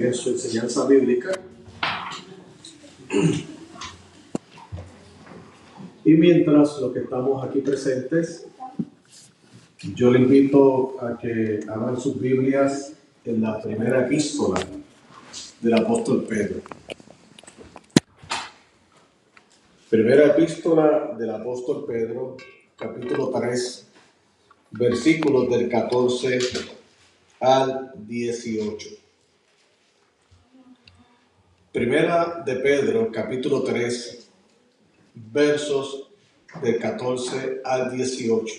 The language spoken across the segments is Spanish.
En su enseñanza bíblica. Y mientras los que estamos aquí presentes, yo le invito a que abran sus Biblias en la primera epístola del apóstol Pedro. Primera epístola del apóstol Pedro, capítulo 3, versículos del 14 al 18. Primera de Pedro, capítulo 3, versos del 14 al 18.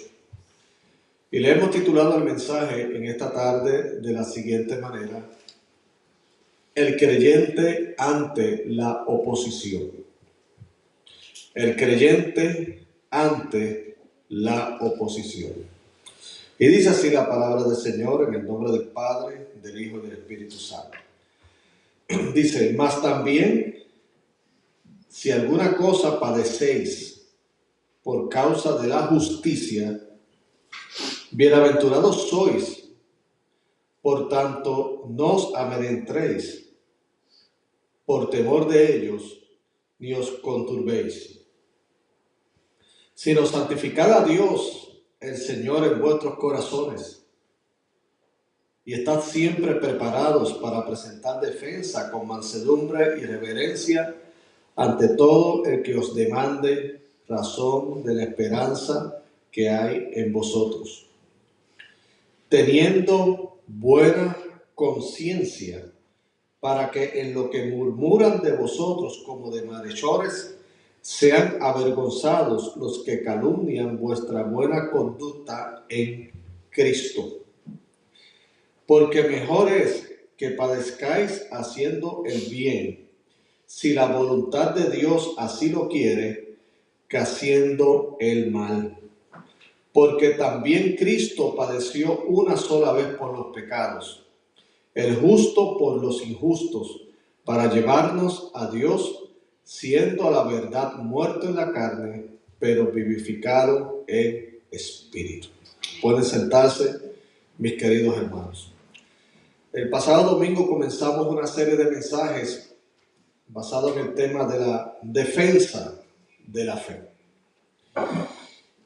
Y le hemos titulado el mensaje en esta tarde de la siguiente manera: el creyente ante la oposición. El creyente ante la oposición. Y dice así la palabra del Señor en el nombre del Padre, del Hijo y del Espíritu Santo. Dice: mas también, si alguna cosa padecéis por causa de la justicia, bienaventurados sois. Por tanto, no os amedrentéis por temor de ellos, ni os conturbéis, sino santificad a Dios el Señor en vuestros corazones, y estad siempre preparados para presentar defensa con mansedumbre y reverencia ante todo el que os demande razón de la esperanza que hay en vosotros, teniendo buena conciencia, para que en lo que murmuran de vosotros como de malhechores, sean avergonzados los que calumnian vuestra buena conducta en Cristo. Porque mejor es que padezcáis haciendo el bien, si la voluntad de Dios así lo quiere, que haciendo el mal. Porque también Cristo padeció una sola vez por los pecados, el justo por los injustos, para llevarnos a Dios, siendo a la verdad muerto en la carne, pero vivificado en espíritu. Pueden sentarse, mis queridos hermanos. El pasado domingo comenzamos una serie de mensajes basados en el tema de la defensa de la fe.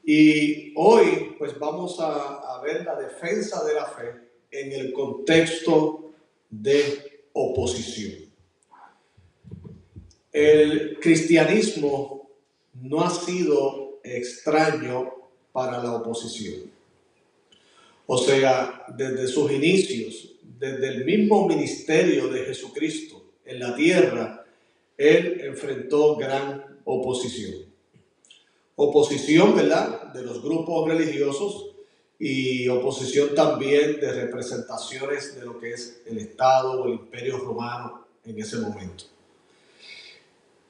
Y hoy pues vamos a ver la defensa de la fe en el contexto de oposición. El cristianismo no ha sido extraño para la oposición. O sea, desde sus inicios, desde el mismo ministerio de Jesucristo en la tierra, Él enfrentó gran oposición. Oposición, ¿verdad?, de los grupos religiosos, y oposición también de representaciones de lo que es el Estado o el Imperio Romano en ese momento.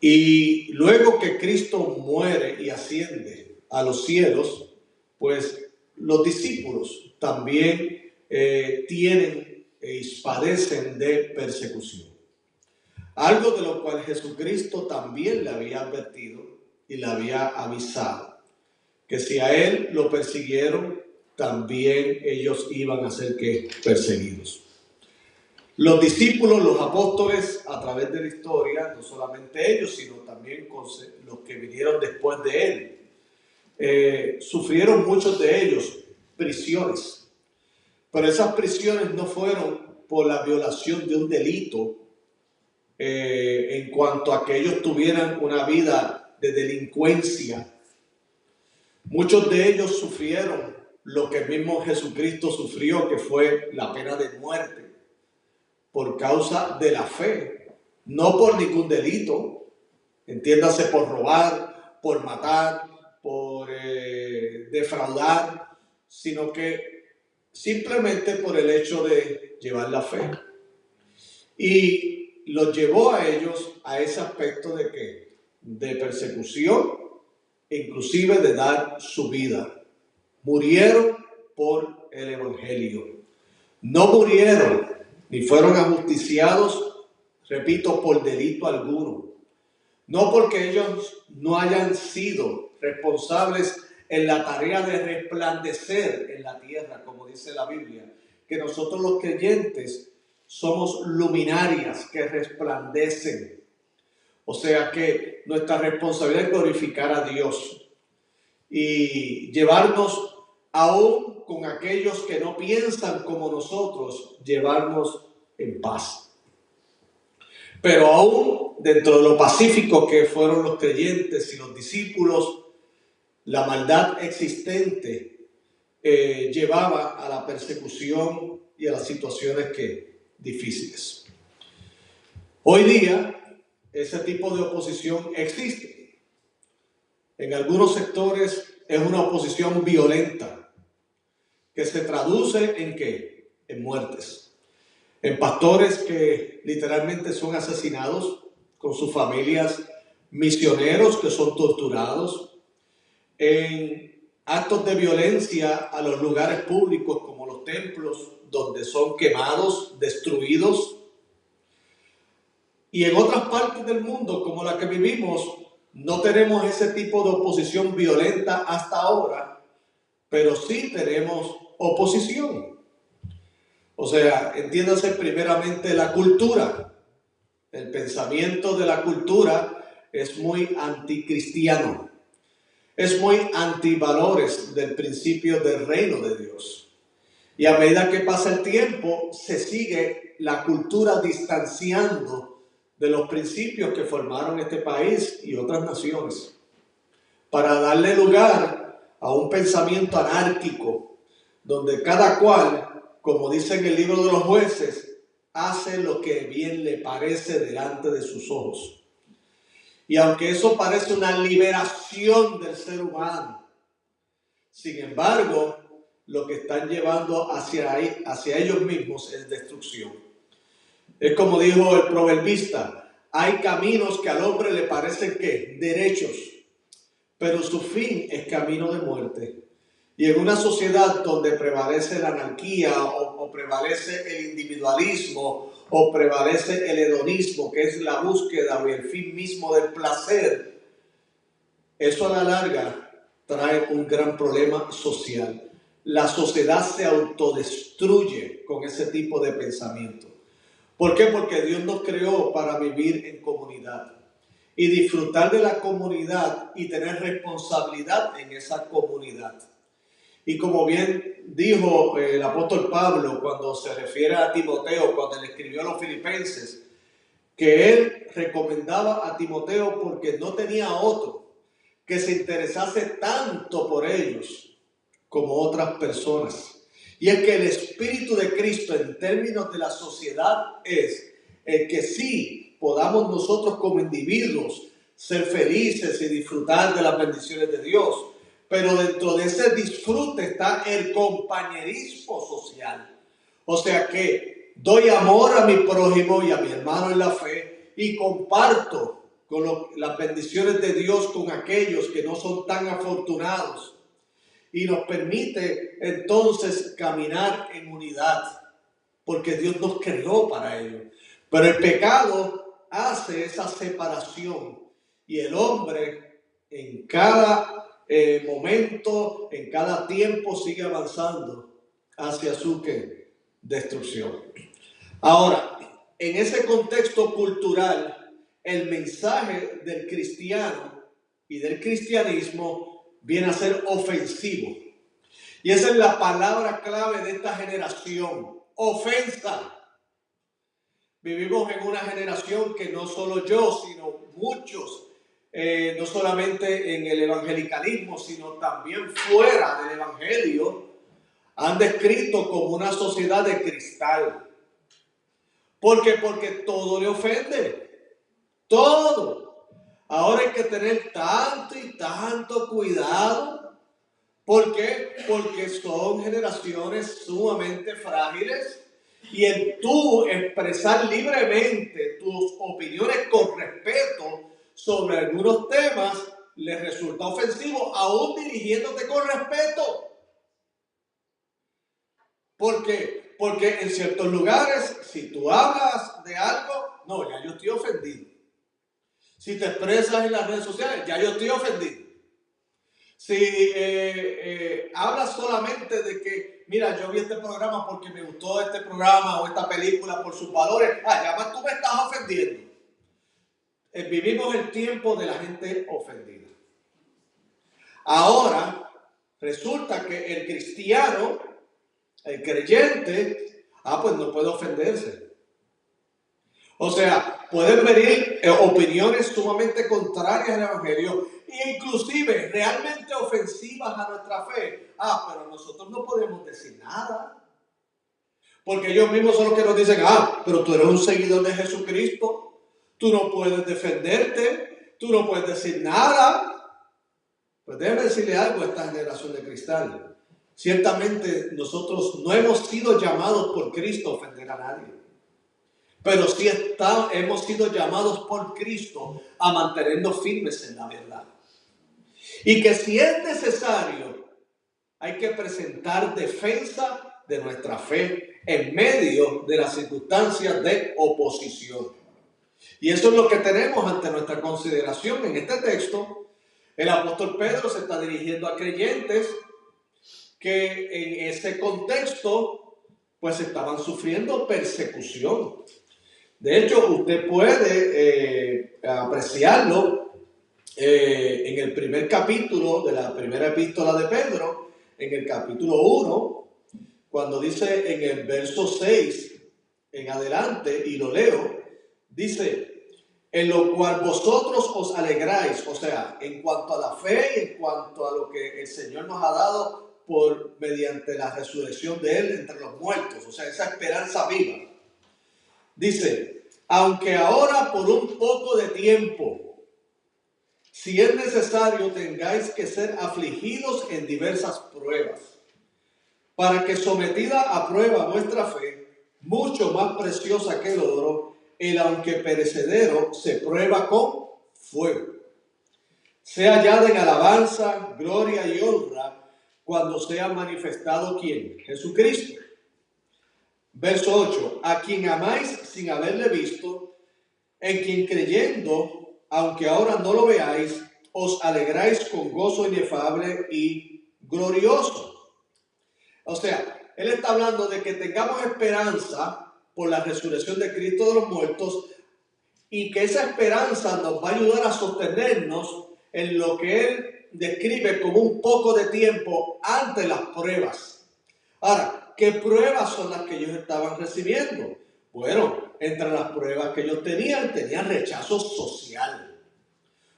Y luego que Cristo muere y asciende a los cielos, pues los discípulos también tienen y padecen de persecución. Algo de lo cual Jesucristo también le había advertido y le había avisado, que si a él lo persiguieron, también ellos iban a ser perseguidos. Los discípulos, los apóstoles, a través de la historia, no solamente ellos, sino también los que vinieron después de él, sufrieron muchos de ellos prisiones. Pero esas prisiones no fueron por la violación de un delito, en cuanto a que ellos tuvieran una vida de delincuencia. Muchos de ellos sufrieron lo que el mismo Jesucristo sufrió, que fue la pena de muerte, por causa de la fe, no por ningún delito, entiéndase, por robar, por matar, por defraudar, sino que simplemente por el hecho de llevar la fe. Y los llevó a ellos a ese aspecto de ¿qué? De persecución, inclusive de dar su vida. Murieron por el Evangelio. No murieron ni fueron ajusticiados, repito, por delito alguno. No porque ellos no hayan sido responsables en la tarea de resplandecer en la tierra, como dice la Biblia, que nosotros los creyentes somos luminarias que resplandecen. O sea que nuestra responsabilidad es glorificar a Dios y llevarnos aún con aquellos que no piensan como nosotros, llevarnos en paz. Pero aún dentro de lo pacífico que fueron los creyentes y los discípulos, la maldad existente llevaba a la persecución y a las situaciones difíciles. Hoy día ese tipo de oposición existe. En algunos sectores es una oposición violenta que se traduce ¿en qué? En muertes. En pastores que literalmente son asesinados con sus familias, misioneros que son torturados, en actos de violencia a los lugares públicos como los templos, donde son quemados, destruidos. Y en otras partes del mundo, como la que vivimos, no tenemos ese tipo de oposición violenta hasta ahora, pero sí tenemos oposición. O sea, entiéndase primeramente la cultura. El pensamiento de la cultura es muy anticristiano. Es muy antivalores del principio del reino de Dios. Y a medida que pasa el tiempo, se sigue la cultura distanciando de los principios que formaron este país y otras naciones, para darle lugar a un pensamiento anárquico, donde cada cual, como dice en el libro de los Jueces, hace lo que bien le parece delante de sus ojos. Y aunque eso parece una liberación del ser humano, sin embargo, lo que están llevando hacia ellos mismos es destrucción. Es como dijo el proverbista, hay caminos que al hombre le parecen ¿qué? Derechos, pero su fin es camino de muerte. Y en una sociedad donde prevalece la anarquía o prevalece el individualismo o prevalece el hedonismo, que es la búsqueda o el fin mismo del placer, eso a la larga trae un gran problema social. La sociedad se autodestruye con ese tipo de pensamiento. ¿Por qué? Porque Dios nos creó para vivir en comunidad y disfrutar de la comunidad y tener responsabilidad en esa comunidad. Y como bien dijo el apóstol Pablo cuando se refiere a Timoteo, cuando le escribió a los filipenses, que él recomendaba a Timoteo porque no tenía otro que se interesase tanto por ellos como otras personas. Y es que el Espíritu de Cristo en términos de la sociedad es el que sí podamos nosotros como individuos ser felices y disfrutar de las bendiciones de Dios. Pero dentro de ese disfrute está el compañerismo social. O sea que doy amor a mi prójimo y a mi hermano en la fe y comparto con las bendiciones de Dios con aquellos que no son tan afortunados. Y nos permite entonces caminar en unidad, porque Dios nos creó para ello. Pero el pecado hace esa separación y el hombre en cada momento, en cada tiempo sigue avanzando hacia su destrucción. Ahora, en ese contexto cultural, el mensaje del cristiano y del cristianismo viene a ser ofensivo. Y esa es la palabra clave de esta generación, ofensa. Vivimos en una generación que no solo yo, sino muchos, no solamente en el evangelicalismo, sino también fuera del evangelio, han descrito como una sociedad de cristal. ¿Por qué? Porque todo le ofende. Todo. Ahora hay que tener tanto y tanto cuidado. ¿Por qué? Porque son generaciones sumamente frágiles y el tú expresar libremente tus opiniones con respeto sobre algunos temas les resulta ofensivo, aún dirigiéndote con respeto. ¿Por qué? Porque en ciertos lugares, si tú hablas de algo, no, ya yo estoy ofendido. Si te expresas en las redes sociales, ya yo estoy ofendido. Si hablas solamente de que, mira, yo vi este programa porque me gustó este programa o esta película por sus valores, ya más tú me estás ofendiendo. Vivimos el tiempo de la gente ofendida. Ahora, resulta que el cristiano, el creyente, pues no puede ofenderse. O sea, pueden venir opiniones sumamente contrarias al Evangelio e inclusive realmente ofensivas a nuestra fe. Pero nosotros no podemos decir nada. Porque ellos mismos son los que nos dicen, pero tú eres un seguidor de Jesucristo, tú no puedes defenderte, tú no puedes decir nada. Pues déjeme decirle algo a esta generación de cristal. Ciertamente nosotros no hemos sido llamados por Cristo a ofender a nadie. Pero sí hemos sido llamados por Cristo a mantenernos firmes en la verdad. Y que si es necesario, hay que presentar defensa de nuestra fe en medio de las circunstancias de oposición. Y eso es lo que tenemos ante nuestra consideración en este texto. El apóstol Pedro se está dirigiendo a creyentes que en ese contexto pues estaban sufriendo persecución. De hecho, usted puede apreciarlo en el primer capítulo de la primera epístola de Pedro, en el capítulo 1, cuando dice en el verso 6 en adelante, y lo leo, dice, en lo cual vosotros os alegráis, o sea, en cuanto a la fe y en cuanto a lo que el Señor nos ha dado mediante la resurrección de Él entre los muertos, o sea, esa esperanza viva. Dice, aunque ahora por un poco de tiempo, si es necesario, tengáis que ser afligidos en diversas pruebas, para que sometida a prueba vuestra fe, mucho más preciosa que el oro, el aunque perecedero se prueba con fuego, sea hallada en alabanza, gloria y honra, cuando sea manifestado ¿quién? Jesucristo. Verso 8, a quien amáis sin haberle visto, en quien creyendo, aunque ahora no lo veáis, os alegráis con gozo inefable y glorioso. O sea, él está hablando de que tengamos esperanza por la resurrección de Cristo de los muertos y que esa esperanza nos va a ayudar a sostenernos en lo que él describe como un poco de tiempo ante las pruebas. Ahora, ¿qué pruebas son las que ellos estaban recibiendo? Bueno, entre las pruebas que ellos tenían rechazo social.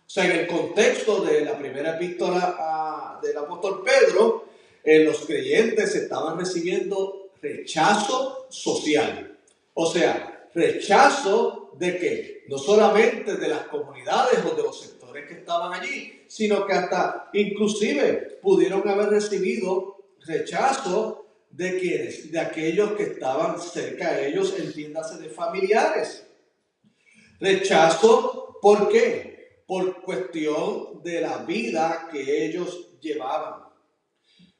O sea, en el contexto de la primera epístola del apóstol Pedro, los creyentes estaban recibiendo rechazo social. O sea, rechazo de que no solamente de las comunidades o de los sectores que estaban allí, sino que hasta inclusive pudieron haber recibido rechazo de quienes, de aquellos que estaban cerca de ellos, entiéndase de familiares. Rechazo, ¿por qué? Por cuestión de la vida que ellos llevaban.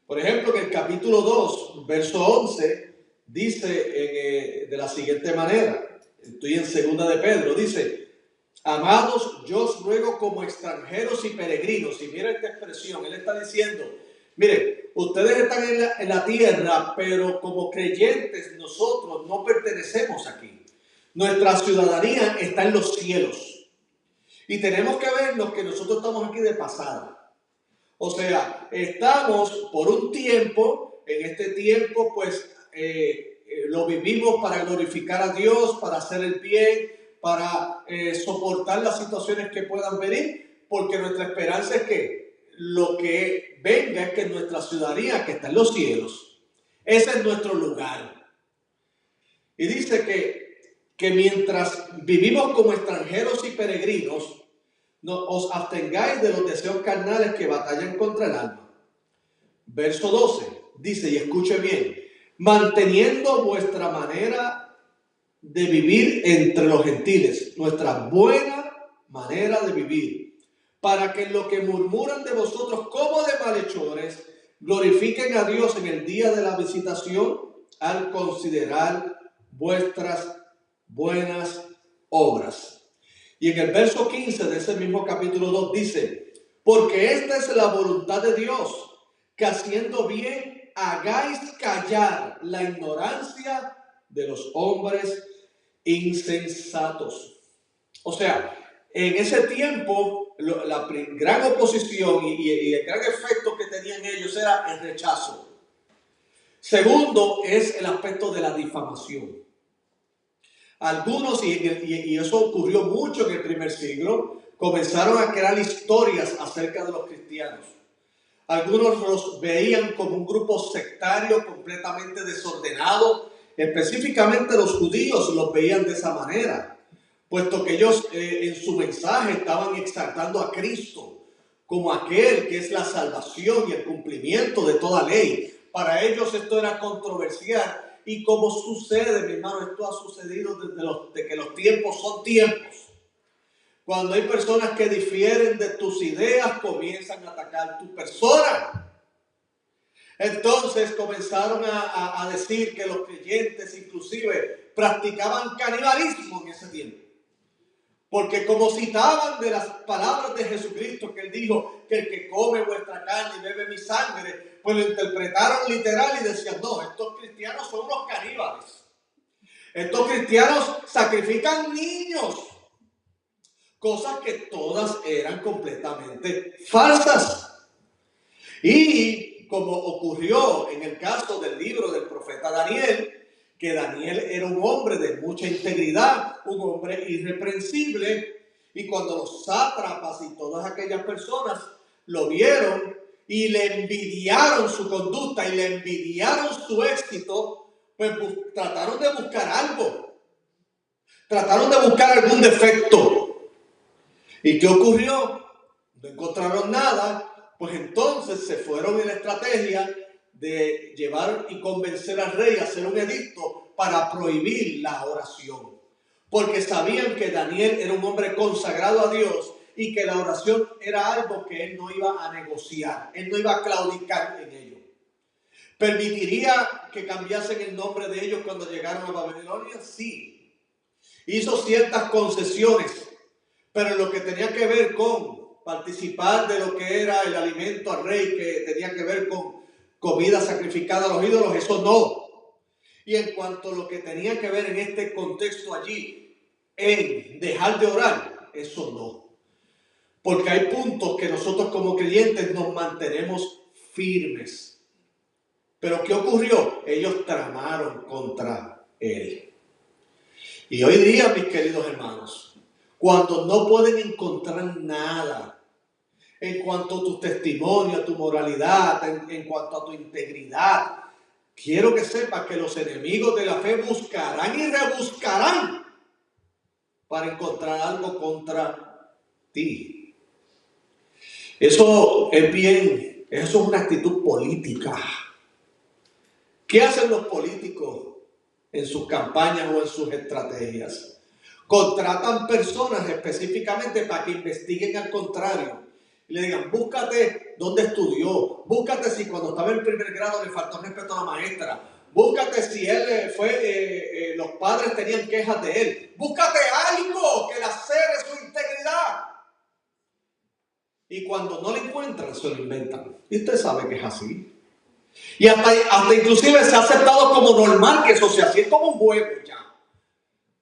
Por ejemplo, en el capítulo 2, verso 11, dice de la siguiente manera, estoy en segunda de Pedro, dice, amados, yo os ruego como extranjeros y peregrinos, y mira esta expresión, él está diciendo, mire, ustedes están en la tierra, pero como creyentes nosotros no pertenecemos aquí. Nuestra ciudadanía está en los cielos. Y tenemos que vernos que nosotros estamos aquí de pasada. O sea, estamos por un tiempo, en este tiempo pues lo vivimos para glorificar a Dios, para hacer el bien, para soportar las situaciones que puedan venir, porque nuestra esperanza es que lo que venga es que nuestra ciudadanía, que está en los cielos, ese es nuestro lugar. Y dice que mientras vivimos como extranjeros y peregrinos, no os abstengáis de los deseos carnales que batallan contra el alma. Verso 12 dice, y escuche bien, manteniendo vuestra manera de vivir entre los gentiles, nuestra buena manera de vivir, para que en lo que murmuran de vosotros como de malhechores, glorifiquen a Dios en el día de la visitación al considerar vuestras buenas obras. Y en el verso 15 de ese mismo capítulo 2 dice, Porque esta es la voluntad de Dios, que haciendo bien hagáis callar la ignorancia de los hombres insensatos. O sea, en ese tiempo la gran oposición y el gran efecto que tenían ellos era el rechazo. Segundo es el aspecto de la difamación. Algunos, y eso ocurrió mucho en el primer siglo, comenzaron a crear historias acerca de los cristianos. Algunos los veían como un grupo sectario completamente desordenado. Específicamente los judíos los veían de esa manera, puesto que ellos en su mensaje estaban exaltando a Cristo como aquel que es la salvación y el cumplimiento de toda ley. Para ellos esto era controversial. Y como sucede, mi hermano, esto ha sucedido desde que los tiempos son tiempos. Cuando hay personas que difieren de tus ideas, comienzan a atacar tu persona. Entonces comenzaron a decir que los creyentes inclusive practicaban canibalismo en ese tiempo. Porque como citaban de las palabras de Jesucristo, que él dijo que el que come vuestra carne y bebe mi sangre, pues lo interpretaron literal y decían, no, estos cristianos son unos caníbales. Estos cristianos sacrifican niños. Cosas que todas eran completamente falsas. Y como ocurrió en el caso del libro del profeta Daniel, que Daniel era un hombre de mucha integridad, un hombre irreprensible, y cuando los sátrapas y todas aquellas personas lo vieron y le envidiaron su conducta y le envidiaron su éxito, pues trataron de buscar algo, trataron de buscar algún defecto. ¿Y qué ocurrió? No encontraron nada, pues entonces se fueron en la estrategia de llevar y convencer al rey a hacer un edicto para prohibir la oración. Porque sabían que Daniel era un hombre consagrado a Dios y que la oración era algo que él no iba a negociar, él no iba a claudicar en ello. ¿Permitiría que cambiasen el nombre de ellos cuando llegaron a Babilonia? Sí. Hizo ciertas concesiones, pero en lo que tenía que ver con participar de lo que era el alimento al rey, que tenía que ver con comida sacrificada a los ídolos, eso no. Y en cuanto a lo que tenía que ver en este contexto allí, en dejar de orar, eso no. Porque hay puntos que nosotros como creyentes nos mantenemos firmes. Pero ¿qué ocurrió? Ellos tramaron contra él. Y hoy día, mis queridos hermanos, cuando no pueden encontrar nada en cuanto a tu testimonio, a tu moralidad, en cuanto a tu integridad, quiero que sepas que los enemigos de la fe buscarán y rebuscarán para encontrar algo contra ti. Eso es una actitud política. ¿Qué hacen los políticos en sus campañas o en sus estrategias? Contratan personas específicamente para que investiguen al contrario. Y le digan, búscate dónde estudió, búscate si cuando estaba en primer grado le faltó respeto a la maestra, búscate si él los padres tenían quejas de él, búscate algo que le acere su integridad. Y cuando no le encuentran, se lo inventan. Y usted sabe que es así. Y hasta inclusive se ha aceptado como normal que eso sea así, es como un juego ya.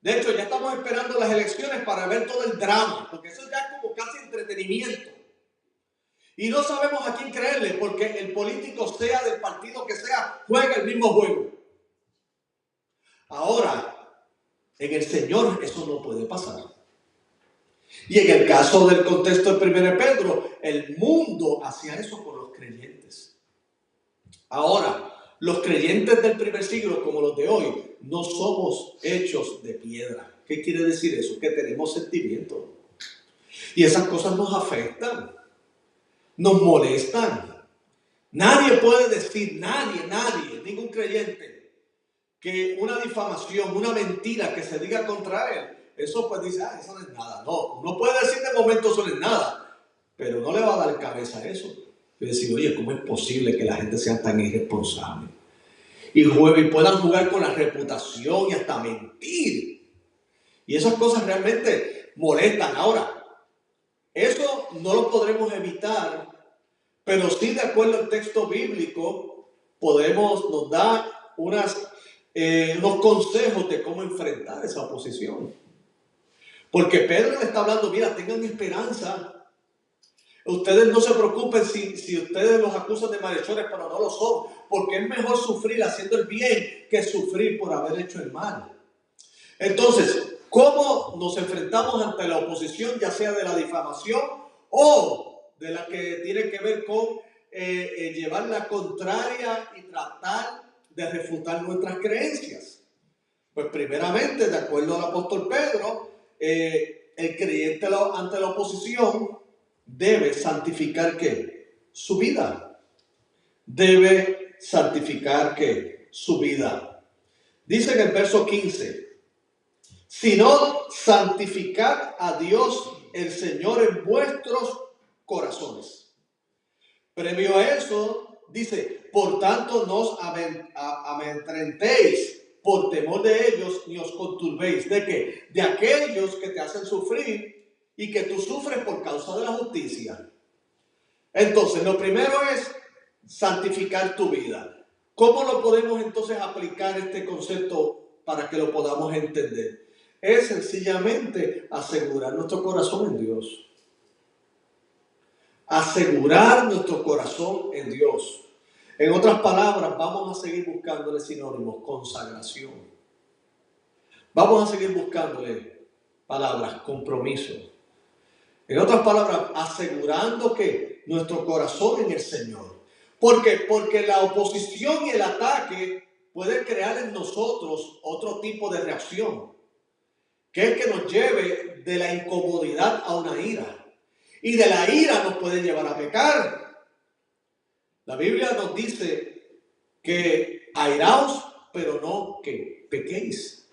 De hecho, ya estamos esperando las elecciones para ver todo el drama, porque eso ya es como casi entretenimiento. Y no sabemos a quién creerle, porque el político, sea del partido que sea, juega el mismo juego. Ahora, en el Señor eso no puede pasar. Y en el caso del contexto de 1 Pedro, el mundo hacía eso con los creyentes. Ahora, los creyentes del primer siglo, como los de hoy, no somos hechos de piedra. ¿Qué quiere decir eso? Que tenemos sentimientos. Y esas cosas nos afectan. Nos molestan. Nadie puede decir, nadie, ningún creyente, que una difamación, una mentira que se diga contra él, eso pues dice, eso no es nada. No, uno puede decir de momento eso no es nada, pero no le va a dar cabeza a eso. Y decir, oye, ¿cómo es posible que la gente sea tan irresponsable? Y puedan jugar con la reputación y hasta mentir. Y esas cosas realmente molestan. Ahora, eso no lo podremos evitar, pero sí de acuerdo al texto bíblico nos da unos consejos de cómo enfrentar esa oposición. Porque Pedro le está hablando, mira, tengan esperanza. Ustedes no se preocupen si ustedes los acusan de malhechores, pero no lo son. Porque es mejor sufrir haciendo el bien que sufrir por haber hecho el mal. Entonces, ¿cómo nos enfrentamos ante la oposición, ya sea de la difamación o de la que tiene que ver con llevar la contraria y tratar de refutar nuestras creencias? Pues primeramente, de acuerdo al apóstol Pedro, el creyente ante la oposición debe santificar ¿qué? Su vida. Debe santificar ¿qué? Su vida. Dice en el verso 15, sino santificad a Dios el Señor en vuestros corazones. Previo a eso, dice, por tanto no os amedrentéis por temor de ellos, ni os conturbéis. ¿De qué? De aquellos que te hacen sufrir y que tú sufres por causa de la justicia. Entonces, lo primero es santificar tu vida. ¿Cómo lo podemos entonces aplicar este concepto para que lo podamos entender? Es sencillamente asegurar nuestro corazón en Dios. Asegurar nuestro corazón en Dios. En otras palabras, vamos a seguir buscándole sinónimos, consagración. Vamos a seguir buscándole palabras, compromiso. En otras palabras, asegurando que nuestro corazón en el Señor. ¿Por qué? Porque la oposición y el ataque pueden crear en nosotros otro tipo de reacción, que es que nos lleve de la incomodidad a una ira. Y de la ira nos puede llevar a pecar. La Biblia nos dice que airaos, pero no que pequéis.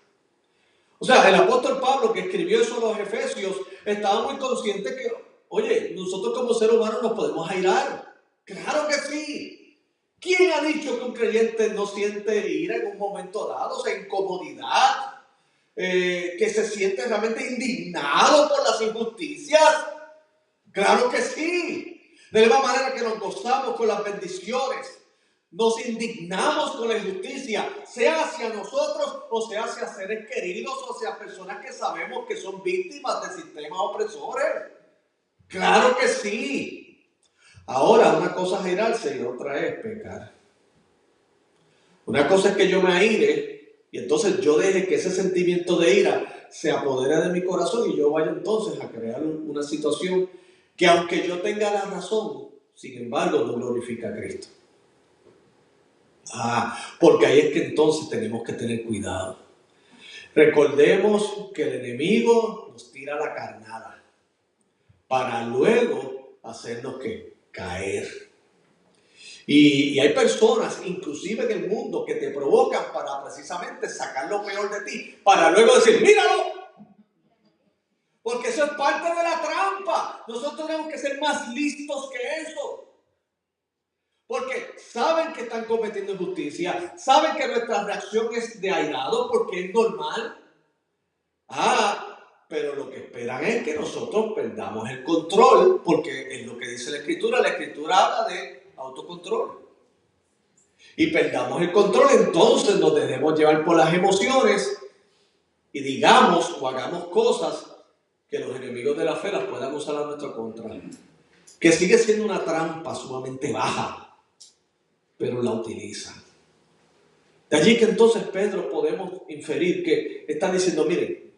O sea, el apóstol Pablo, que escribió eso a los Efesios, estaba muy consciente que, oye, nosotros como seres humanos nos podemos airar. ¡Claro que sí! ¿Quién ha dicho que un creyente no siente ira en un momento dado? O sea, incomodidad, que se siente realmente indignado por las injusticias. ¡Claro que sí! De la misma manera que nos gozamos con las bendiciones, nos indignamos con la injusticia, sea hacia nosotros o sea hacia seres queridos o hacia personas que sabemos que son víctimas de sistemas opresores. ¡Claro que sí! Ahora, una cosa es airarse y otra es pecar. Una cosa es que yo me aire y entonces yo deje que ese sentimiento de ira se apodere de mi corazón y yo vaya entonces a crear una situación que, aunque yo tenga la razón, sin embargo no glorifica a Cristo. Porque ahí es que entonces tenemos que tener cuidado. Recordemos que el enemigo nos tira la carnada para luego hacernos caer. Y hay personas, inclusive en el mundo, que te provocan para precisamente sacar lo peor de ti, para luego decir, míralo. Porque eso es parte de la trampa. Nosotros tenemos que ser más listos que eso. Porque saben que están cometiendo injusticia, saben que nuestra reacción es de airado porque es normal. Pero lo que esperan es que nosotros perdamos el control, porque es lo que dice la Escritura habla de autocontrol. Y perdamos el control, entonces nos dejemos llevar por las emociones y digamos o hagamos cosas que los enemigos de la fe las puedan usar a nuestra contra. Que sigue siendo una trampa sumamente baja, pero la utilizan. De allí que entonces Pedro podemos inferir que está diciendo, miren,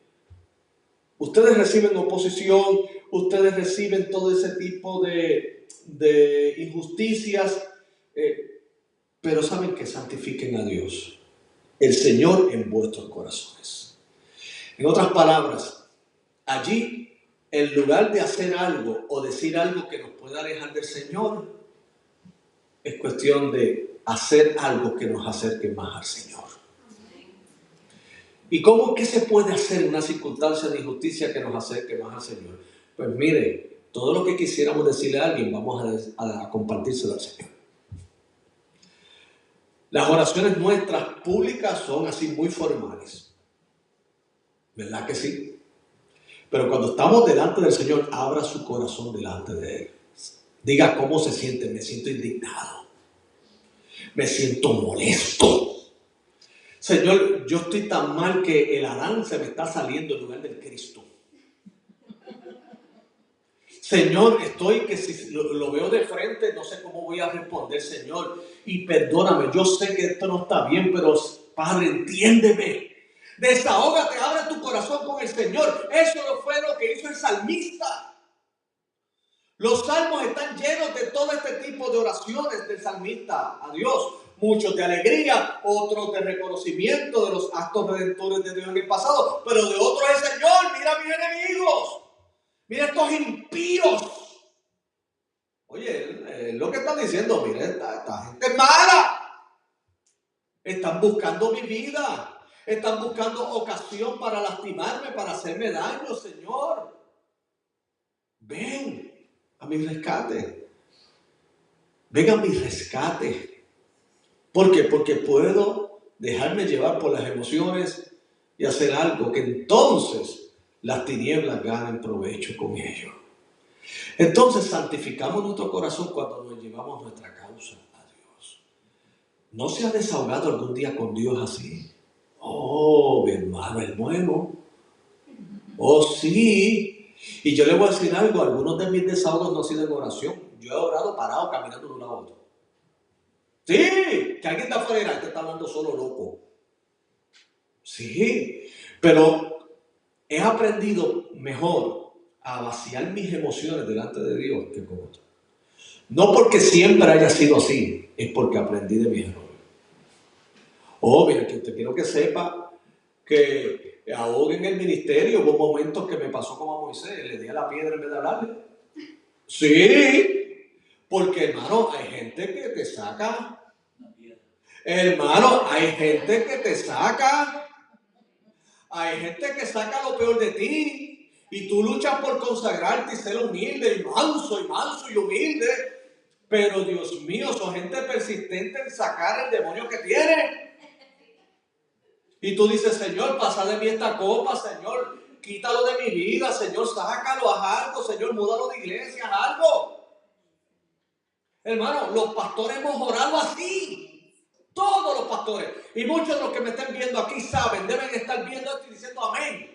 ustedes reciben oposición, ustedes reciben todo ese tipo de injusticias, pero saben que santifiquen a Dios, el Señor en vuestros corazones. En otras palabras, allí, en lugar de hacer algo o decir algo que nos pueda alejar del Señor, es cuestión de hacer algo que nos acerque más al Señor. ¿Y cómo que se puede hacer en una circunstancia de injusticia que nos acerque más al Señor? Pues mire, todo lo que quisiéramos decirle a alguien, vamos a compartírselo al Señor. Las oraciones nuestras públicas son así muy formales. ¿Verdad que sí? Pero cuando estamos delante del Señor, abra su corazón delante de Él. Diga cómo se siente. Me siento indignado. Me siento molesto. Señor, yo estoy tan mal que el Adán se me está saliendo en lugar del Cristo. Señor, estoy que si lo veo de frente, no sé cómo voy a responder, Señor. Y perdóname, yo sé que esto no está bien, pero Padre, entiéndeme. Desahógate, abre tu corazón con el Señor. Eso no fue lo que hizo el salmista. Los salmos están llenos de todo este tipo de oraciones del salmista a Dios. Muchos de alegría, otros de reconocimiento de los actos redentores de Dios en el pasado. Pero de otros es: Señor, mira a mis enemigos. Mira estos impíos. Oye, lo que están diciendo, mira, esta gente es mala. Están buscando mi vida. Están buscando ocasión para lastimarme, para hacerme daño, Señor. Ven a mi rescate. Ven a mi rescate. ¿Por qué? Porque puedo dejarme llevar por las emociones y hacer algo que entonces las tinieblas ganen provecho con ello. Entonces santificamos nuestro corazón cuando nos llevamos nuestra causa a Dios. ¿No se ha desahogado algún día con Dios así? Oh, mi hermano, el nuevo. Oh, sí. Y yo le voy a decir algo: algunos de mis desahogos no han sido en oración. Yo he orado parado, caminando de un lado a otro. Sí, que alguien está afuera, te está hablando solo, loco. Sí, pero he aprendido mejor a vaciar mis emociones delante de Dios que con otros. No porque siempre haya sido así, es porque aprendí de mis errores. Oh, mira, que te quiero que sepa que ahogue en el ministerio. Hubo momentos que me pasó como a Moisés, le di a la piedra en vez de hablarle. Sí, porque hermano, hay gente que te saca. Hermano, hay gente que te saca. Hay gente que saca lo peor de ti. Y tú luchas por consagrarte y ser humilde y manso y humilde. Pero Dios mío, son gente persistente en sacar el demonio que tiene. Y tú dices: Señor, pasa de mí esta copa, Señor, quítalo de mi vida, Señor, sácalo, haz algo, Señor, múdalo de iglesia, haz algo. Hermano, los pastores hemos orado así. Todos los pastores. Y muchos de los que me estén viendo aquí saben, deben estar viendo esto y diciendo amén.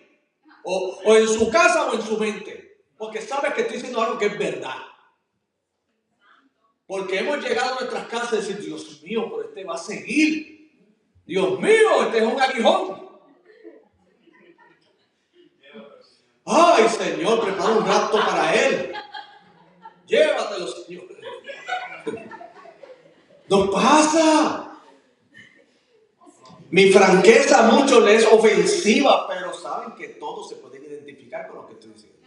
O en su casa o en su mente. Porque saben que estoy diciendo algo que es verdad. Porque hemos llegado a nuestras casas y decir: Dios mío, pero este va a seguir. Dios mío, este es un aguijón. Ay, Señor, prepara un rapto para él. Llévatelo, Señor. No pasa. Mi franqueza a muchos les es ofensiva, pero saben que todos se pueden identificar con lo que estoy diciendo.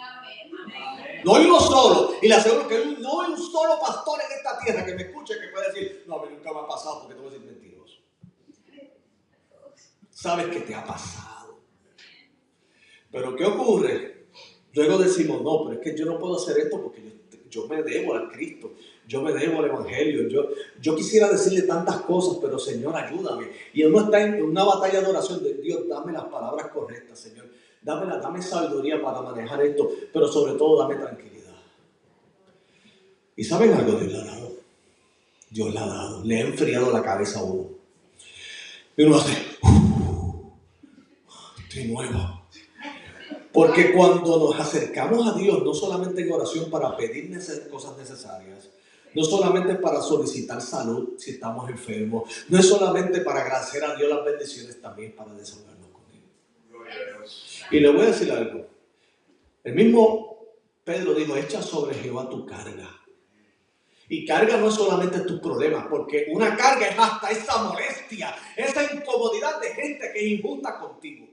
No hay uno solo. Y le aseguro que no hay un solo pastor en esta tierra que me escuche que pueda decir: no, a mí nunca me ha pasado, porque te voy a decir mentiroso. Sabes que te ha pasado. Pero ¿qué ocurre? Luego decimos: no, pero es que yo no puedo hacer esto porque yo me debo al Cristo. Yo me debo al Evangelio. Yo quisiera decirle tantas cosas, pero Señor, ayúdame. Y uno está en una batalla de oración de: Dios, dame las palabras correctas, Señor. Dame sabiduría para manejar esto, pero sobre todo dame tranquilidad. ¿Y saben algo? Dios le ha dado. Dios le ha dado. Le ha enfriado la cabeza a uno. Y uno hace: estoy nuevo. Porque cuando nos acercamos a Dios, no solamente en oración para pedir cosas necesarias, no solamente para solicitar salud si estamos enfermos, no es solamente para agradecer a Dios las bendiciones, también para desahogarnos con Él. Y le voy a decir algo. El mismo Pedro dijo: echa sobre Jehová tu carga. Y carga no es solamente tus problemas, porque una carga es hasta esa molestia, esa incomodidad de gente que es injusta contigo.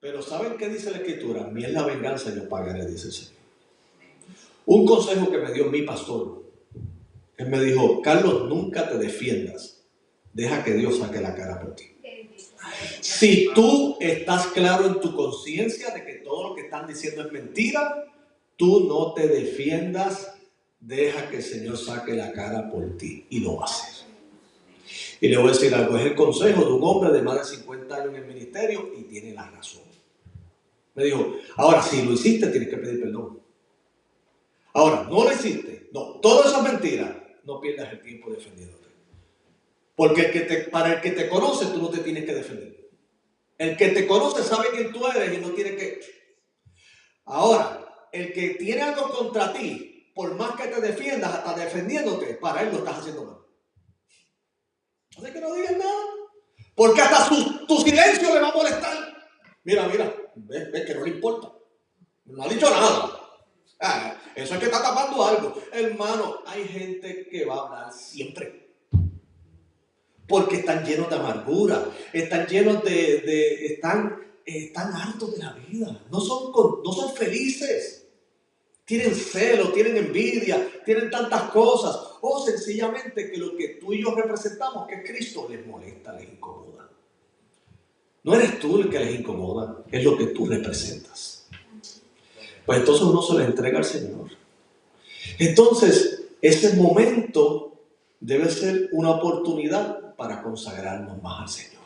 Pero ¿saben qué dice la Escritura? Mía es la venganza, yo pagaré, dice el Señor. Un consejo que me dio mi pastor, él me dijo: Carlos, nunca te defiendas, deja que Dios saque la cara por ti. Si tú estás claro en tu conciencia de que todo lo que están diciendo es mentira, tú no te defiendas, deja que el Señor saque la cara por ti, y lo va a hacer. Y le voy a decir algo: es el consejo de un hombre de más de 50 años en el ministerio y tiene la razón. Me dijo, ahora si lo hiciste tienes que pedir perdón. Ahora, no lo hiciste. No, todo eso es mentira. No pierdas el tiempo defendiéndote. Porque para el que te conoce tú no te tienes que defender. El que te conoce sabe quién tú eres y no tiene que... Ahora, el que tiene algo contra ti, por más que te defiendas, hasta defendiéndote, para él lo estás haciendo mal. Así que no digas nada. Porque hasta tu silencio le va a molestar. Mira, ves que no le importa. No ha dicho nada. Eso es que está tapando algo. Hermano, hay gente que va a hablar siempre. Porque están llenos de amargura. Están llenos están hartos de la vida. No son felices. Tienen celo, tienen envidia, tienen tantas cosas. O sencillamente que lo que tú y yo representamos, que es Cristo, les molesta, les incomoda. No eres tú el que les incomoda, es lo que tú representas. Pues entonces uno se le entrega al Señor. Entonces, ese momento debe ser una oportunidad para consagrarnos más al Señor.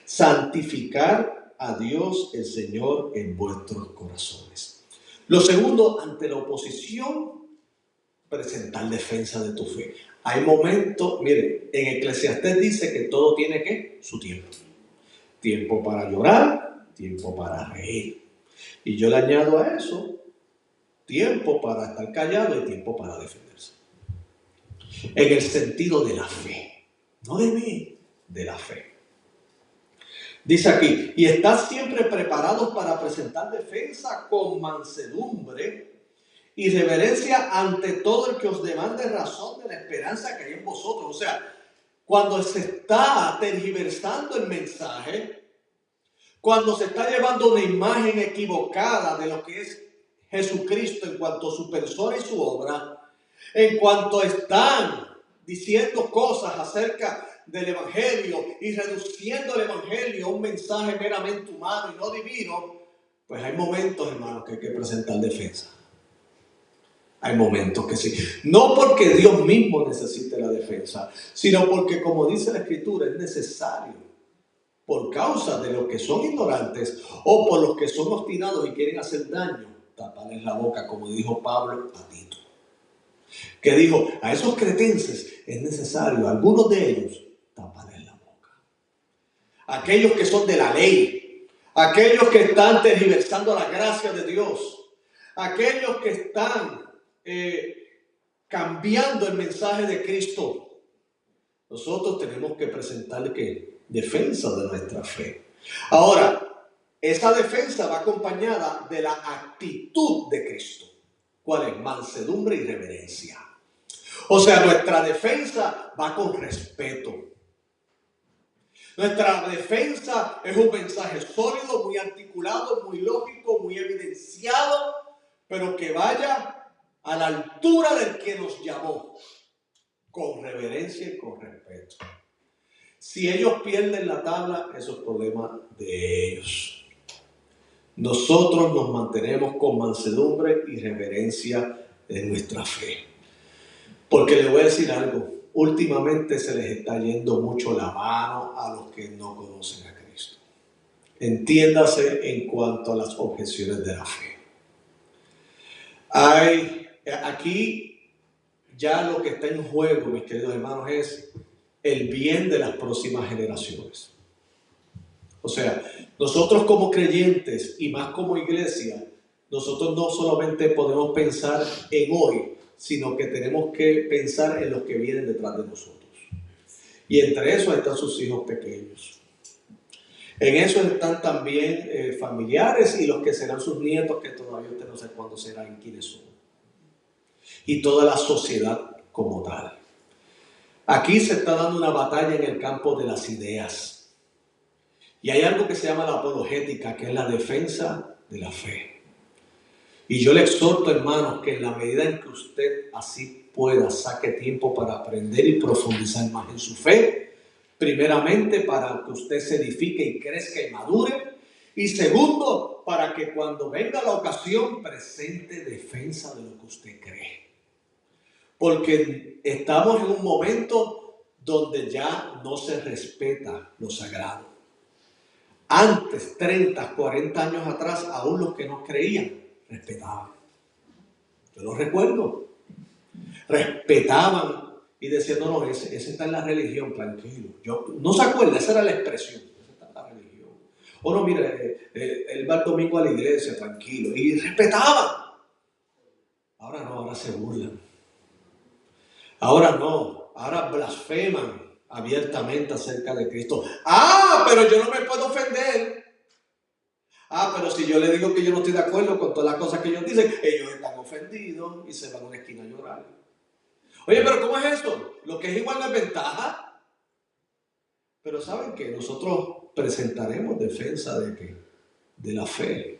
Santificar a Dios el Señor en vuestros corazones. Lo segundo, ante la oposición, presentar defensa de tu fe. Hay momentos, mire, en Eclesiastés dice que todo tiene que su tiempo. Tiempo para llorar, tiempo para reír. Y yo le añado a eso, tiempo para estar callado y tiempo para defenderse. En el sentido de la fe, no de mí, de la fe. Dice aquí, y estad siempre preparados para presentar defensa con mansedumbre y reverencia ante todo el que os demande razón de la esperanza que hay en vosotros. O sea, cuando se está tergiversando el mensaje, cuando se está llevando una imagen equivocada de lo que es Jesucristo en cuanto a su persona y su obra, en cuanto están diciendo cosas acerca del Evangelio y reduciendo el Evangelio a un mensaje meramente humano y no divino, pues hay momentos, hermanos, que hay que presentar defensa. Hay momentos que sí. No porque Dios mismo necesite la defensa, sino porque, como dice la Escritura, es necesario por causa de los que son ignorantes o por los que son obstinados y quieren hacer daño, taparles la boca, como dijo Pablo a Tito. Que dijo, a esos cretenses es necesario, a algunos de ellos, taparles la boca. Aquellos que son de la ley, aquellos que están tergiversando la gracia de Dios, aquellos que están cambiando el mensaje de Cristo. Nosotros tenemos que presentarle que defensa de nuestra fe. Ahora, esa defensa va acompañada de la actitud de Cristo. ¿Cuál es? Mansedumbre y reverencia. O sea, nuestra defensa va con respeto. Nuestra defensa es un mensaje sólido, muy articulado, muy lógico, muy evidenciado, pero que vaya a la altura del que nos llamó, con reverencia y con respeto. Si ellos pierden la tabla, eso es problema de ellos. Nosotros nos mantenemos con mansedumbre y reverencia de nuestra fe. Porque le voy a decir algo, últimamente se les está yendo mucho la mano a los que no conocen a Cristo. Entiéndase en cuanto a las objeciones de la fe. Aquí ya lo que está en juego, mis queridos hermanos, es el bien de las próximas generaciones. O sea, nosotros como creyentes y más como iglesia, nosotros no solamente podemos pensar en hoy, sino que tenemos que pensar en los que vienen detrás de nosotros. Y entre esos están sus hijos pequeños. En eso están también familiares y los que serán sus nietos, que todavía usted no sabe cuándo serán y quiénes son. Y toda la sociedad como tal. Aquí se está dando una batalla en el campo de las ideas. Y hay algo que se llama la apologética, que es la defensa de la fe. Y yo le exhorto, hermanos, que en la medida en que usted así pueda, saque tiempo para aprender y profundizar más en su fe. Primeramente, para que usted se edifique y crezca y madure. Y segundo, para que cuando venga la ocasión, presente defensa de lo que usted cree. Porque estamos en un momento donde ya no se respeta lo sagrado. Antes, 30, 40 años atrás, aún los que no creían, respetaban. Yo lo recuerdo. Respetaban y decían, no, ese está en la religión, tranquilo. No se acuerda, esa era la expresión. Ese está en la religión. O no, mira, él va el domingo a la iglesia, tranquilo. Y respetaban. Ahora no, ahora se burlan. Ahora no, ahora blasfeman abiertamente acerca de Cristo. Pero yo no me puedo ofender. Pero si yo le digo que yo no estoy de acuerdo con todas las cosas que ellos dicen, ellos están ofendidos y se van a una esquina a llorar. Oye, pero ¿cómo es eso? Lo que es igual no es ventaja. Pero ¿saben qué? Nosotros presentaremos defensa de ¿qué? De la fe.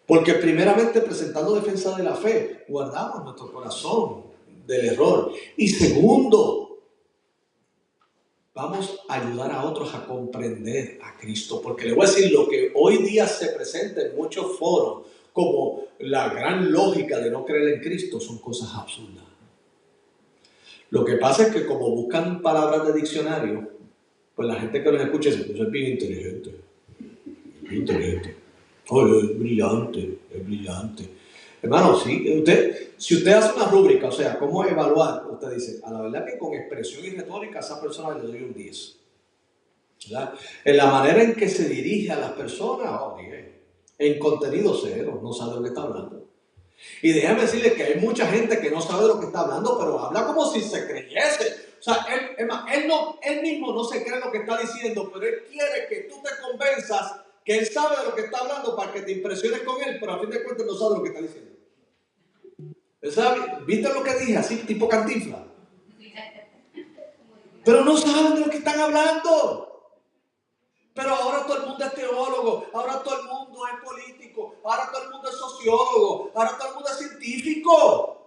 Porque primeramente presentando defensa de la fe, guardamos nuestro corazón del error. Y segundo, vamos a ayudar a otros a comprender a Cristo. Porque le voy a decir, lo que hoy día se presenta en muchos foros como la gran lógica de no creer en Cristo son cosas absurdas. Lo que pasa es que como buscan palabras de diccionario, pues la gente que los escucha dice, pues es bien inteligente. Bien inteligente. Oye, es brillante. Hermano, si usted hace una rúbrica, o sea, ¿cómo evaluar? Usted dice, a la verdad que con expresión y retórica a esa persona le doy un 10. ¿Verdad? En la manera en que se dirige a las personas, en contenido cero, no sabe de lo que está hablando. Y déjame decirle que hay mucha gente que no sabe de lo que está hablando, pero habla como si se creyese. O sea, él mismo no se cree lo que está diciendo, pero él quiere que tú te convenzas que él sabe de lo que está hablando para que te impresiones con él, pero a fin de cuentas no sabe de lo que está diciendo. ¿Viste lo que dije? Así, tipo Cantinflas. Pero no saben de lo que están hablando. Pero ahora todo el mundo es teólogo, ahora todo el mundo es político, ahora todo el mundo es sociólogo, ahora todo el mundo es científico.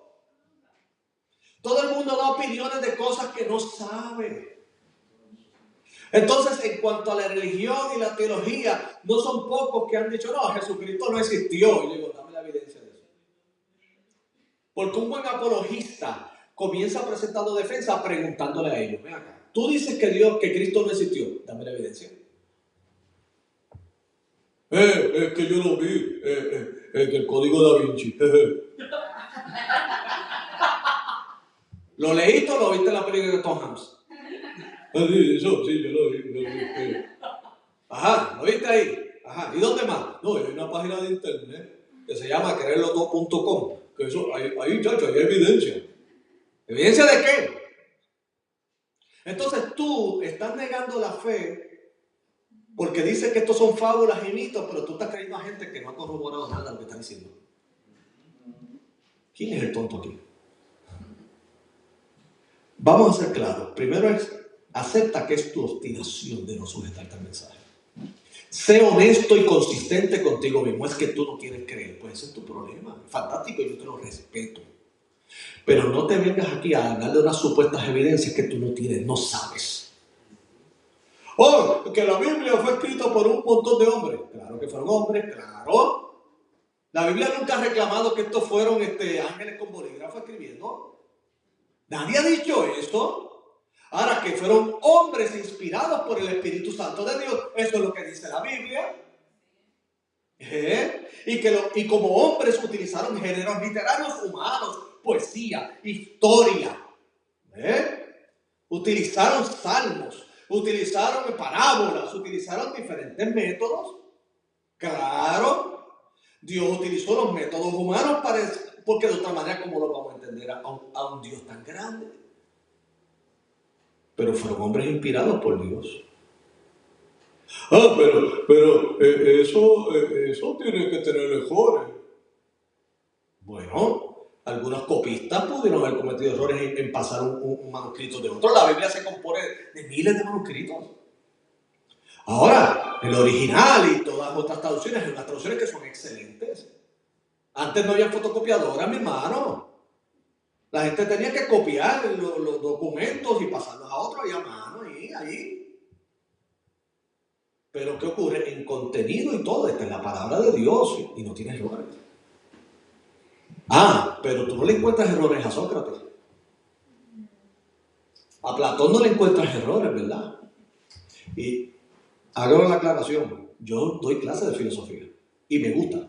Todo el mundo da opiniones de cosas que no sabe. Entonces, en cuanto a la religión y la teología, no son pocos que han dicho, no, Jesucristo no existió. Y yo digo, dame la evidencia de eso. Porque un buen apologista comienza presentando defensa preguntándole a ellos, ven acá, tú dices que Cristo no existió, dame la evidencia. Es que yo lo vi en el Código Da Vinci. ¿Lo leíste o lo viste en la película de Tom Hanks? Sí, yo lo vi. Ajá, ¿lo viste ahí? Ajá, ¿y dónde más? No, hay una página de internet que se llama creerlo2.com, que eso, ahí, chacho, hay evidencia. ¿Evidencia de qué? Entonces tú estás negando la fe porque dices que estos son fábulas y mitos, pero tú estás creyendo a gente que no ha corroborado nada de lo que está diciendo. ¿Quién es el tonto aquí? Vamos a ser claros. Primero acepta que es tu obstinación de no sujetarte al mensaje. Sé honesto y consistente contigo mismo. Es que tú no quieres creer. Pues ese es tu problema. Fantástico, yo te lo respeto. Pero no te vengas aquí a hablar de unas supuestas evidencias que tú no tienes, no sabes. Que la Biblia fue escrita por un montón de hombres. Claro que fueron hombres, claro. La Biblia nunca ha reclamado que estos fueron ángeles con bolígrafo escribiendo. Nadie ha dicho eso. Ahora, que fueron hombres inspirados por el Espíritu Santo de Dios, eso es lo que dice la Biblia. Y como hombres utilizaron géneros literarios humanos, poesía, historia. Utilizaron salmos, utilizaron parábolas, utilizaron diferentes métodos. Claro, Dios utilizó los métodos humanos porque de otra manera, ¿cómo lo vamos a entender a un Dios tan grande? Pero fueron hombres inspirados por Dios. Pero eso tiene que tener errores. Bueno, algunos copistas pudieron haber cometido errores en pasar un manuscrito de otro. La Biblia se compone de miles de manuscritos. Ahora, el original y todas las otras traducciones, hay unas traducciones que son excelentes. Antes no había fotocopiadoras, mi hermano. La gente tenía que copiar los documentos y pasarlos a otro y a mano, ahí. Pero ¿qué ocurre? En contenido y todo, está en la palabra de Dios y no tiene errores. Pero tú no le encuentras errores a Sócrates. A Platón no le encuentras errores, ¿verdad? Y hago la aclaración. Yo doy clases de filosofía y me gusta.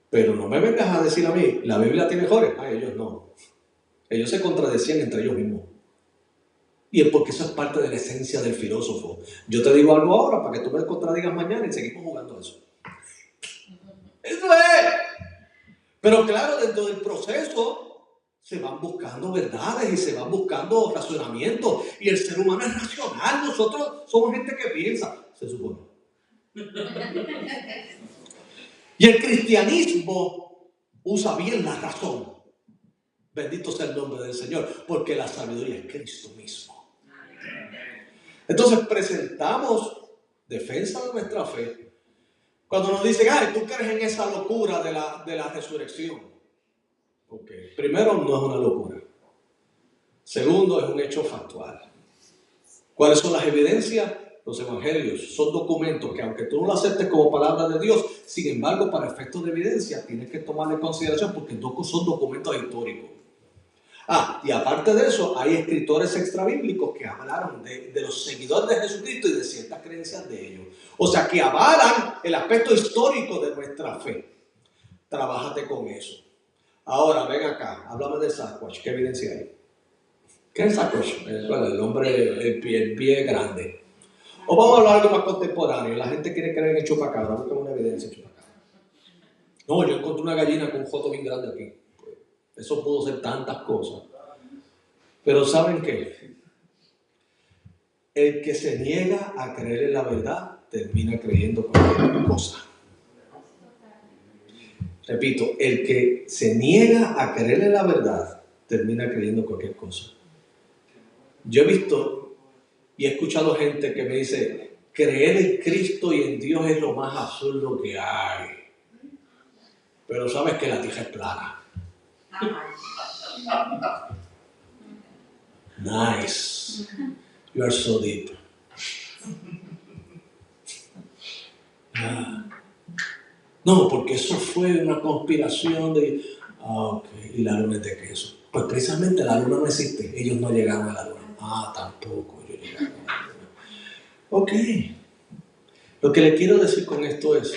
Pero no me vengas a decir a mí, la Biblia tiene mejores. Ellos no. Ellos se contradecían entre ellos mismos. Y es porque eso es parte de la esencia del filósofo. Yo te digo algo ahora para que tú me contradigas mañana y seguimos jugando a eso. Eso es. Pero claro, dentro del proceso se van buscando verdades y se van buscando razonamientos. Y el ser humano es racional. Nosotros somos gente que piensa, se supone. Y el cristianismo usa bien la razón. Bendito sea el nombre del Señor, porque la sabiduría es Cristo mismo. Entonces presentamos defensa de nuestra fe. Cuando nos dicen, tú crees en esa locura de la resurrección. Okay. Primero, no es una locura. Segundo, es un hecho factual. ¿Cuáles son las evidencias? Los evangelios son documentos que, aunque tú no lo aceptes como palabra de Dios, sin embargo, para efectos de evidencia, tienes que tomarlo en consideración porque son documentos históricos. Y aparte de eso, hay escritores extrabíblicos que hablaron de los seguidores de Jesucristo y de ciertas creencias de ellos. O sea, que avalan el aspecto histórico de nuestra fe. Trabájate con eso. Ahora, ven acá, háblame del Sasquatch. ¿Qué evidencia hay? ¿Qué es el Sasquatch? El hombre, el pie grande. O vamos a hablar de algo más contemporáneo. La gente quiere creer en el chupacabra. Busca una evidencia de chupacabra. No, yo encontré una gallina con un joto bien grande aquí. Eso pudo ser tantas cosas. Pero ¿saben qué? El que se niega a creer en la verdad termina creyendo cualquier cosa. Repito, el que se niega a creer en la verdad termina creyendo cualquier cosa. Yo he visto y he escuchado gente que me dice, creer en Cristo y en Dios es lo más absurdo que hay. Pero sabes que la tierra es plana. Nice. You are so deep. No, porque eso fue una conspiración de... y la luna es de queso. Pues precisamente la luna no existe. Ellos no llegaron a la luna. Tampoco ellos llegaron a la luna. Ok. Lo que le quiero decir con esto es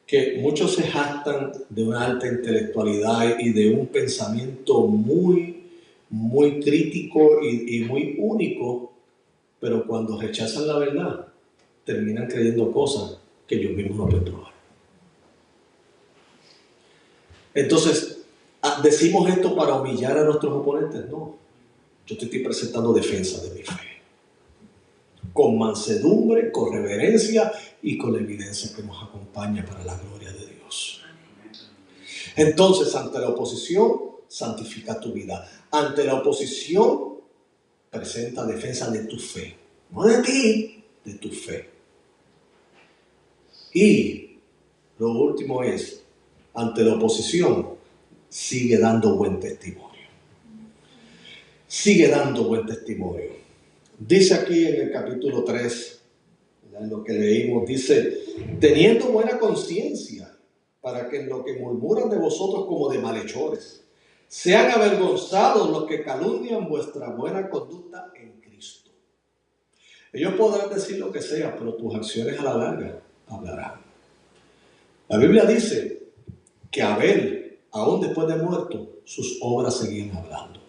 que muchos se jactan de una alta intelectualidad y de un pensamiento muy, muy crítico y muy único, pero cuando rechazan la verdad, terminan creyendo cosas que ellos mismos no pueden probar. Entonces, ¿decimos esto para humillar a nuestros oponentes? No. Yo te estoy presentando defensa de mi fe. Con mansedumbre, con reverencia y con la evidencia que nos acompaña para la gloria de Dios. Entonces, ante la oposición, santifica tu vida. Ante la oposición, presenta defensa de tu fe. No de ti, de tu fe. Y lo último es, ante la oposición, sigue dando buen testimonio. Sigue dando buen testimonio. Dice aquí en el capítulo 3, en lo que leímos, dice, teniendo buena conciencia, para que en lo que murmuran de vosotros como de malhechores, sean avergonzados los que calumnian vuestra buena conducta en Cristo. Ellos podrán decir lo que sea, pero tus acciones a la larga hablarán. La Biblia dice que Abel, aún después de muerto, sus obras seguían hablando.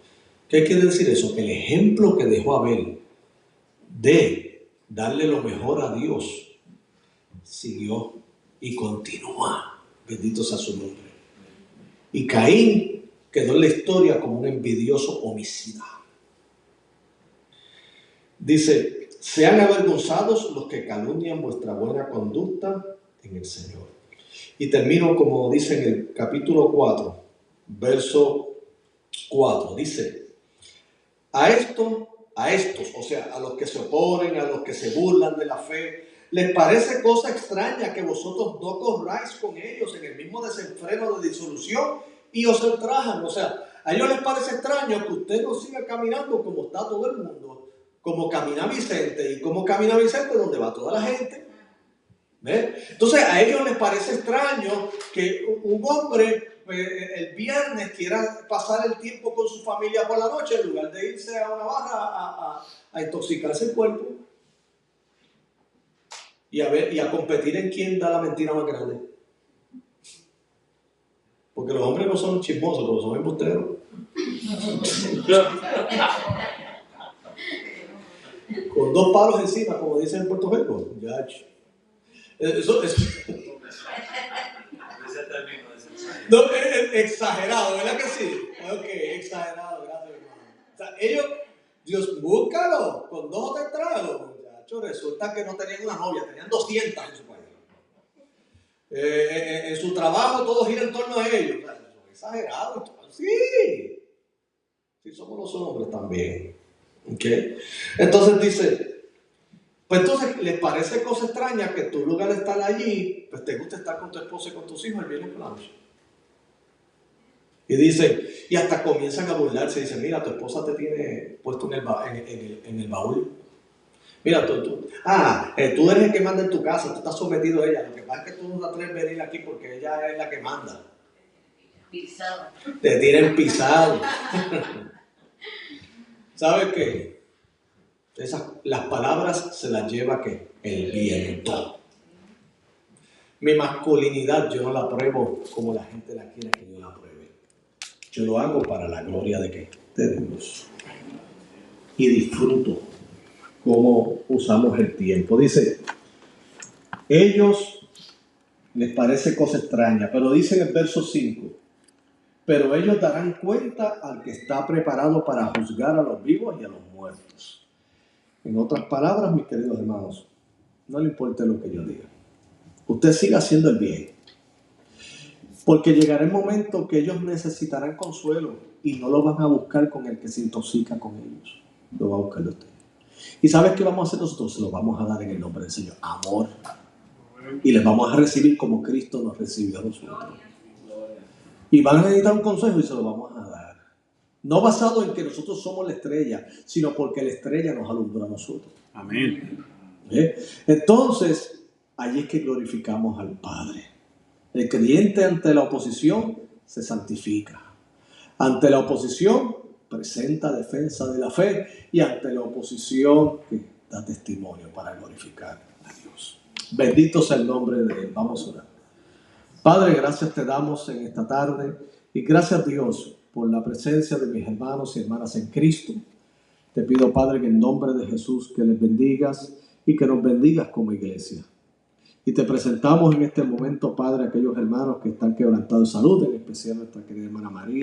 ¿Qué quiere decir eso? Que el ejemplo que dejó Abel de darle lo mejor a Dios siguió y continúa. Bendito sea su nombre. Y Caín quedó en la historia como un envidioso homicida. Dice, sean avergonzados los que calumnian vuestra buena conducta en el Señor. Y termino como dice en el capítulo 4, verso 4. Dice, a estos, o sea, a los que se oponen, a los que se burlan de la fe, les parece cosa extraña que vosotros no corráis con ellos en el mismo desenfreno de disolución y os ultrajan. O sea, a ellos les parece extraño que usted no siga caminando como está todo el mundo, como camina Vicente. ¿Y como camina Vicente? Donde va toda la gente. ¿Ve? Entonces a ellos les parece extraño que un hombre el viernes quiera pasar el tiempo con su familia por la noche en lugar de irse a una barra a intoxicarse el cuerpo. y a competir en quién da la mentira más grande. Porque los hombres no son chismosos, pero son embusteros. Con 2 palos encima, como dicen en Puerto Rico. Eso. No, exagerado, ¿verdad que sí? Ok, exagerado, gracias, hermano. O sea, ellos, Dios, búscalo, con 2 o 3 tragos, muchachos. Resulta que no tenían una novia, tenían 200 en su país. En su trabajo todo gira en torno a ellos. O sea, eso es exagerado. Sí, somos los hombres también. Okay. Entonces dice, pues entonces les parece cosa extraña que tu lugar de estar allí, pues te gusta estar con tu esposa y con tus hijos el viernes por la noche. Y dice, y hasta comienzan a burlarse, dicen, mira, tu esposa te tiene puesto en el baúl. Mira, tú eres el que manda en tu casa, tú estás sometido a ella. Lo que pasa es que tú no te atreves a venir aquí porque ella es la que manda. Pisado. Te tienen pisado. ¿Sabes qué? Las palabras se las lleva ¿qué? El viento. Mi masculinidad yo no la pruebo como la gente la quiere que yo la pruebe. Yo lo hago para la gloria de ¿qué? De Dios. Y disfruto cómo usamos el tiempo. Dice, ellos les parece cosa extraña, pero dice en el verso 5, pero ellos darán cuenta al que está preparado para juzgar a los vivos y a los muertos. En otras palabras, mis queridos hermanos, no le importa lo que yo diga. Usted siga haciendo el bien. Porque llegará el momento que ellos necesitarán consuelo y no lo van a buscar con el que se intoxica con ellos. Lo va a buscar de usted. ¿Y sabes qué vamos a hacer nosotros? Se lo vamos a dar en el nombre del Señor. Amor. Y les vamos a recibir como Cristo nos recibió a nosotros. Y van a necesitar un consejo y se lo vamos a dar. No basado en que nosotros somos la estrella, sino porque la estrella nos alumbró a nosotros. Amén. Entonces, allí es que glorificamos al Padre. El creyente ante la oposición se santifica. Ante la oposición presenta defensa de la fe y ante la oposición que da testimonio para glorificar a Dios. Bendito sea el nombre de Él. Vamos a orar. Padre, gracias te damos en esta tarde y gracias Dios por la presencia de mis hermanos y hermanas en Cristo. Te pido, Padre, que en nombre de Jesús que les bendigas y que nos bendigas como iglesia. Y te presentamos en este momento, Padre, a aquellos hermanos que están quebrantados de salud, en especial nuestra querida hermana María.